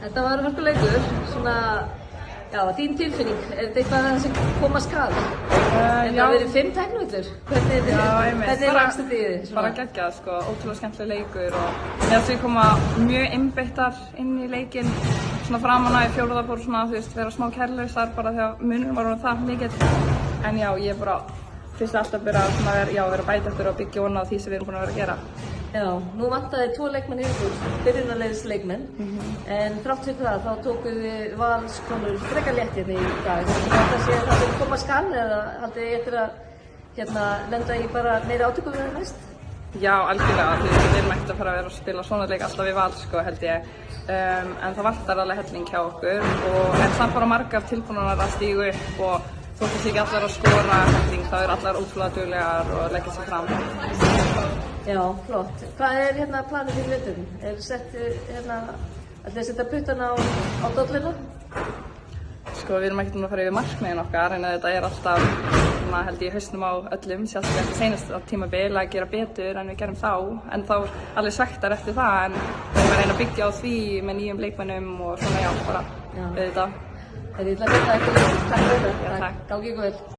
Þetta var hörkuleikur, svona, já, þín tilfinning, er þetta eitthvað sem koma skal? Þetta verið 5 tæknivillur, hvernig lagst þetta í þið? Bara geggjað sko, ótrúlega skemmtileg leikur og mér finnst við koma mjög einbeittar inn í leikinn svona framan í fjórða fór svona, þú veist, vera smá kærlausar bara þegar munurinn var orðinn það mikill. En já, ég bara fyrst alltaf vera bæta eftir og byggja vona á því sem við erum búin að vera að gera. Já, nú vantaði 2 leikmenn yfir, byrjunarliðsleikmenn, en þrátt fyrir það þá tókuð þið Valskonur frekar létt hérna í dag. Þetta sé það sem koma skal eða haldið þið eftir að lenda í bara meiri átökum en næst? Já, algjörlega, við erum ekkert að fara að vera að spila svona leik alltaf í Val sko, held ég. En það vantar alveg helling hjá okkur og er samt bara margar tilbúnar að stígu upp og þótt að sé ekki allar að skora helling, þá allar ótrúlega duglegar og leggja sig fram. Já, flott. Hvað er planið fyrir veturinn? Er ætlið að setja puttana á dolluna? Sko, við erum ekkert að fara yfir markmiðin okkar en þetta er alltaf, held ég, hausnum á öllum, sérstaklega eftir seinasta tímabil að gera betur en við gerum þá, en þá alveg svektar eftir það en við erum að reyna að byggja á því með nýjum leikmönnum og svona, já, bara við þetta. Ég ætla að geta ekki. Takk fyrir þetta. Já, takk. Gangi ykkur vel.